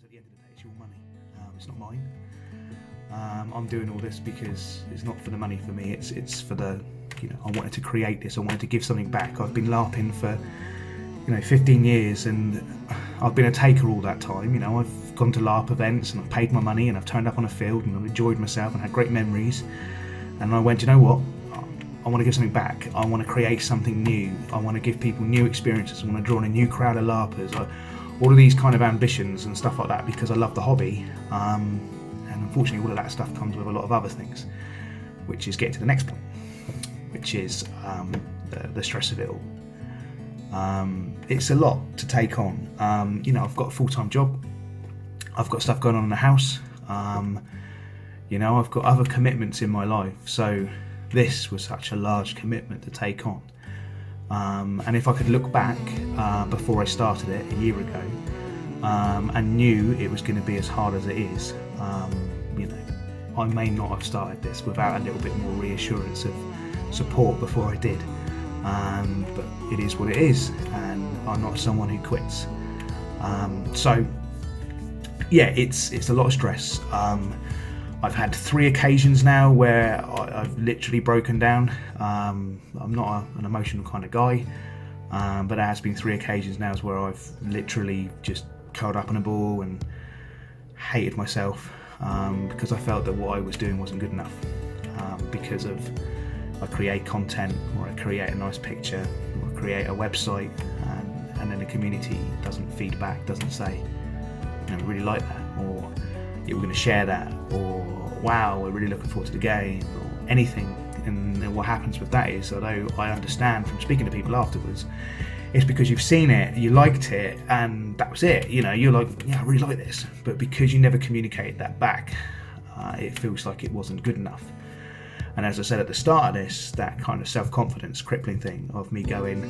at the end of the day, it's your money. It's not mine. I'm doing all this because it's not for the money for me. It's for the, I wanted to create this. I wanted to give something back. I've been LARPing for, 15 years, and I've been a taker all that time. I've gone to LARP events and I've paid my money and I've turned up on a field and I've enjoyed myself and had great memories. And I went, you know what? I want to give something back. I want to create something new. I want to give people new experiences. I want to draw in a new crowd of LARPers. All of these kind of ambitions and stuff like that, because I love the hobby. And unfortunately, all of that stuff comes with a lot of other things, which is getting to the next point, which is the stress of it all. It's a lot to take on. I've got a full-time job. I've got stuff going on in the house. I've got other commitments in my life. So this was such a large commitment to take on. And if I could look back before I started it a year ago and knew it was going to be as hard as it is, I may not have started this without a little bit more reassurance of support before I did. But it is what it is, and I'm not someone who quits. It's a lot of stress. I've had 3 occasions now where I've literally broken down. I'm not an emotional kind of guy, but there has been 3 occasions now where I've literally just curled up in a ball and hated myself because I felt that what I was doing wasn't good enough. Because I create content, or I create a nice picture, or I create a website, and then the community doesn't feed back, doesn't say, we really like that, or we're going to share that, or wow, we're really looking forward to the game, or anything. And what happens with that is, although I understand from speaking to people afterwards, it's because you've seen it, you liked it, and that was it. You're like, yeah, I really like this, but because you never communicate that back, it feels like it wasn't good enough. And as I said at the start of this, that kind of self-confidence crippling thing of me going,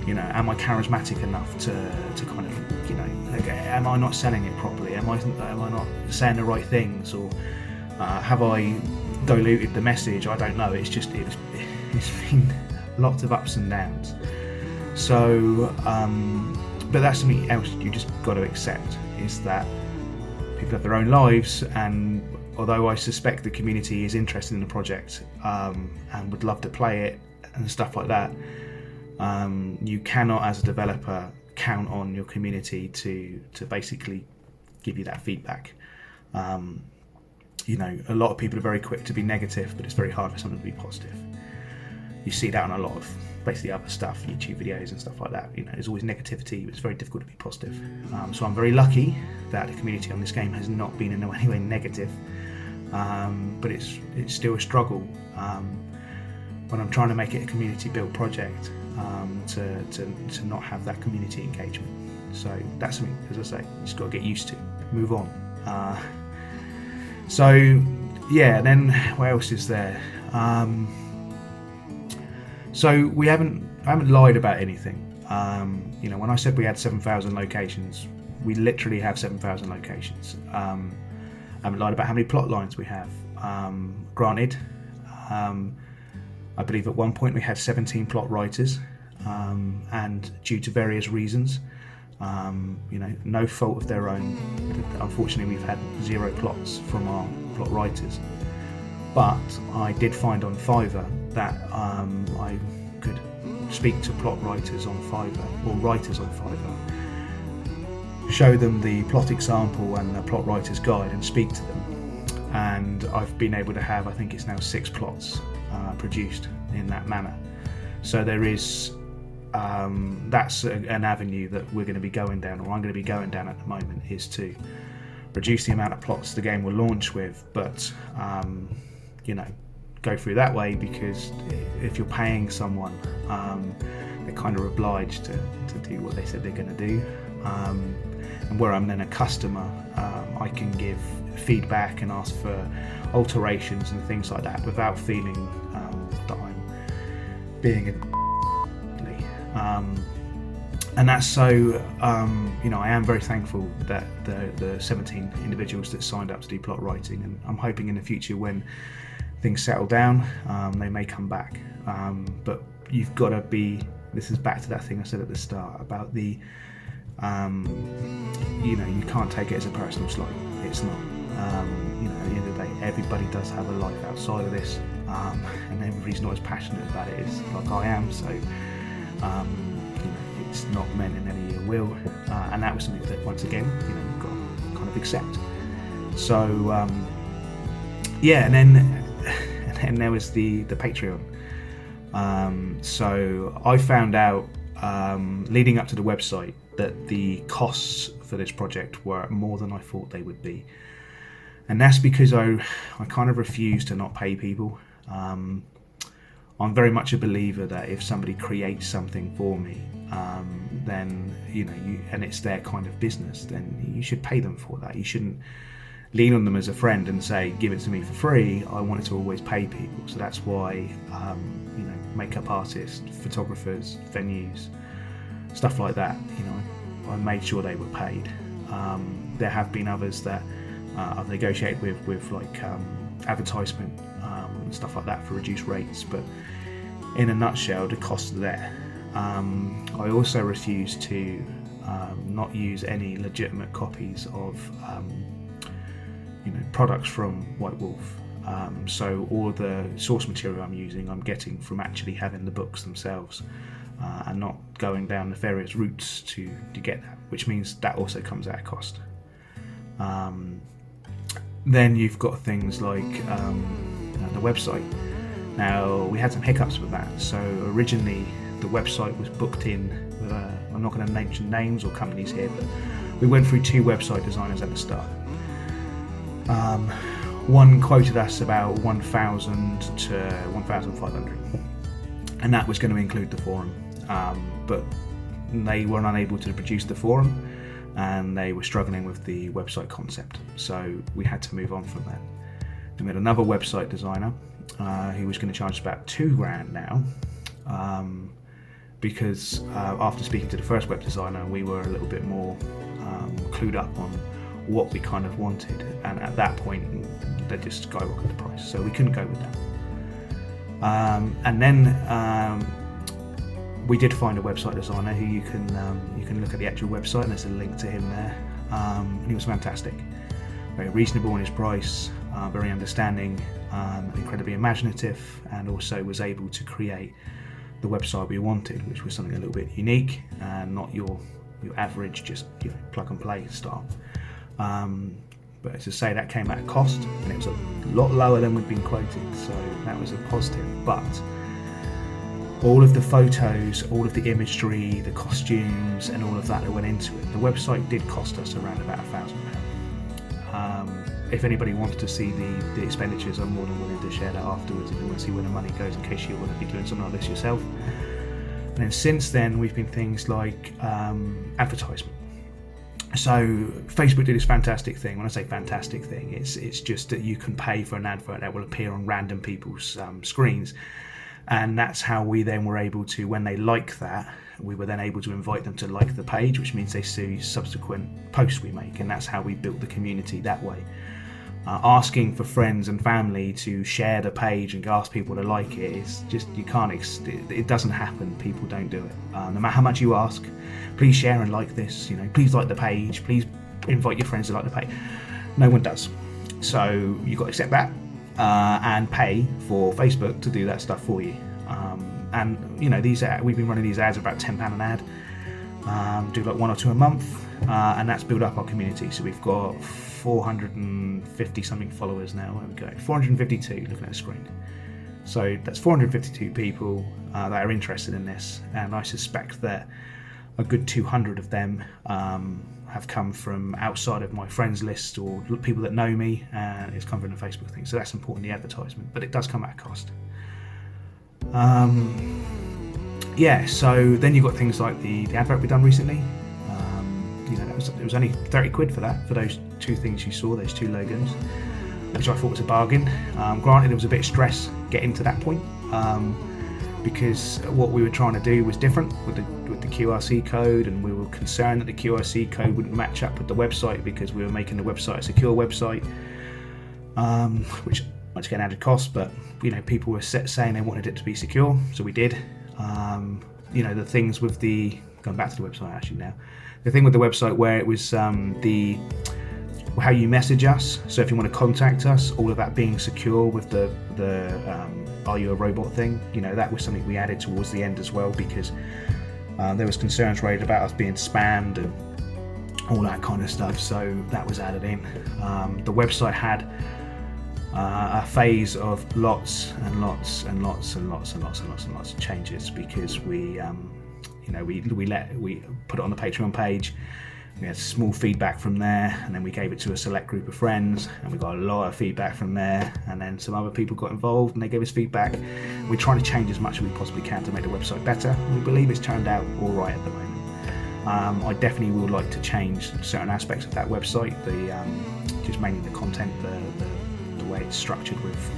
am I charismatic enough to kind of, okay, am I not selling it properly? Am I not saying the right things? Or have I diluted the message? I don't know. It's been lots of ups and downs. So, but that's something else you just got to accept, is that people have their own lives, and although I suspect the community is interested in the project and would love to play it and stuff like that, you cannot, as a developer, count on your community to basically give you that feedback. A lot of people are very quick to be negative, but it's very hard for someone to be positive. You see that on a lot of basically other stuff, YouTube videos and stuff like that. There's always negativity, but it's very difficult to be positive. So I'm very lucky that the community on this game has not been in any way negative. But it's still a struggle when I'm trying to make it a community-built project to not have that community engagement. So that's something, as I say, you just got to get used to, move on. Then what else is there? So I haven't lied about anything. When I said we had 7,000 locations, we literally have 7,000 locations. I haven't lied about how many plot lines we have. Granted, I believe at one point we had 17 plot writers, and due to various reasons, no fault of their own, unfortunately we've had 0 plots from our plot writers. But I did find on Fiverr that I could speak to plot writers on Fiverr, or writers on Fiverr, show them the plot example and the plot writer's guide and speak to them. And I've been able to have, I think it's now 6 plots produced in that manner. So there is, that's an avenue that we're going to be going down, or I'm going to be going down at the moment, is to reduce the amount of plots the game will launch with, but go through that way, because if you're paying someone, they're kind of obliged to do what they said they're going to do. And where I'm then a customer, I can give feedback and ask for alterations and things like that without feeling that I'm being and that's so I am very thankful that the 17 individuals that signed up to do plot writing, and I'm hoping in the future when things settle down, they may come back, but you've got to be, this is back to that thing I said at the start about the you can't take it as a personal slight. It's not. At the end of the day, everybody does have a life outside of this, and everybody's not as passionate about it as like I am. So, it's not meant in any ill will, and that was something that once again, you've got to kind of accept. So, and then there was the Patreon. So I found out leading up to the website that the costs for this project were more than I thought they would be. And that's because I kind of refuse to not pay people. I'm very much a believer that if somebody creates something for me, then and it's their kind of business, then you should pay them for that. You shouldn't lean on them as a friend and say, give it to me for free. I wanted to always pay people. So that's why makeup artists, photographers, venues, stuff like that, I made sure they were paid. There have been others that I've negotiated with like advertisement and stuff like that for reduced rates, but in a nutshell, the costs are there. I also refuse to not use any legitimate copies of products from White Wolf. So all the source material I'm using, I'm getting from actually having the books themselves, and not going down nefarious routes to get that, which means that also comes at a cost. Then you've got things like the website. Now, we had some hiccups with that. So originally the website was booked in with I'm not going to mention names or companies here, but we went through 2 website designers at the start. One quoted us about 1,000 to 1,500, and that was going to include the forum, but they were unable to produce the forum, and they were struggling with the website concept, so we had to move on from that. We met another website designer who was going to charge about $2,000 now, because after speaking to the first web designer, we were a little bit more clued up on what we kind of wanted, and at that point they just skyrocketed the price, so we couldn't go with that. And then we did find a website designer who you can look at the actual website, and there's a link to him there, and he was fantastic, very reasonable in his price, very understanding, incredibly imaginative, and also was able to create the website we wanted, which was something a little bit unique and not your average just plug and play style. But as I say, that came at a cost, and it was a lot lower than we'd been quoted, so that was a positive. But all of the photos, all of the imagery, the costumes, and all of that went into it, the website did cost us around about £1,000. If anybody wants to see the expenditures, I'm more than willing to share that afterwards if you want to see where the money goes, in case you want to be doing something like this yourself. And then since then, we've been things like advertisement. So Facebook did this fantastic thing. When I say fantastic thing, it's just that you can pay for an advert that will appear on random people's screens, and that's how we then were able to, when they like that, we were then able to invite them to like the page, which means they see subsequent posts we make, and that's how we built the community that way. Asking for friends and family to share the page and ask people to like it is just, you can't, it doesn't happen. People don't do it. No matter how much you ask, please share and like this, please like the page, please invite your friends to like the page. No one does. So you've got to accept that and pay for Facebook to do that stuff for you. And these we've been running these ads at about £10 an ad. Do like 1 or 2 a month, and that's built up our community. So we've got 450 something followers now. There we go, 452 looking at the screen. So that's 452 people that are interested in this, and I suspect that a good 200 of them have come from outside of my friends list or people that know me, and it's come from the Facebook thing. So that's important, the advertisement, but it does come at a cost. So then you've got things like the advert we've done recently. It was only 30 quid for that, for those 2 things you saw, those 2 logos, which I thought was a bargain. Granted, there was a bit of stress getting to that point, because what we were trying to do was different with the QRC code, and we were concerned that the QRC code wouldn't match up with the website because we were making the website a secure website, which once again added cost, but people were saying they wanted it to be secure, so we did. The things with going back to the website actually now, the thing with the website where it was the how you message us. So if you want to contact us, all of that being secure with the are you a robot thing, you know, that was something we added towards the end as well, because there was concerns raised about us being spammed and all that kind of stuff. So that was added in. The website had a phase of lots and lots and lots and lots and lots and lots and lots of changes, because we put it on the Patreon page. We had small feedback from there, and then we gave it to a select group of friends, and we got a lot of feedback from there, and then some other people got involved and they gave us feedback. We're trying to change as much as we possibly can to make the website better. We believe it's turned out all right at the moment. I definitely would like to change certain aspects of that website, just mainly the content, the way it's structured with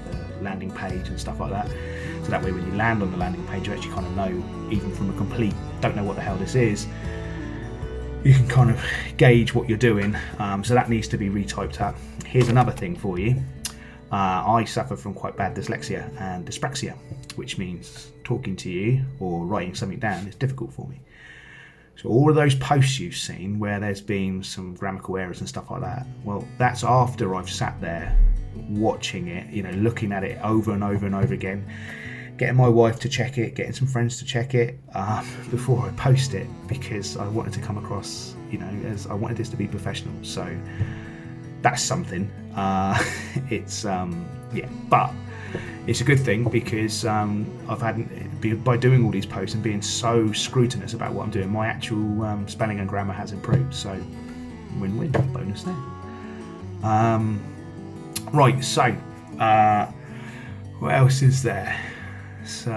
the landing page and stuff like that. So that way when you land on the landing page, you actually kind of know, even from a complete don't know what the hell this is, you can kind of gauge what you're doing. So that needs to be retyped up. Here's another thing for you. I suffer from quite bad dyslexia and dyspraxia, which means talking to you or writing something down is difficult for me. So all of those posts you've seen where there's been some grammatical errors and stuff like that, well, that's after I've sat there watching it, you know, looking at it over and over and over again, getting my wife to check it, getting some friends to check it before I post it, because I wanted to come across, you know, as I wanted this to be professional. So that's something. But it's a good thing, because I've had, by doing all these posts and being so scrutinous about what I'm doing, my actual spelling and grammar has improved. So win-win, bonus there. Right, so what else is there? So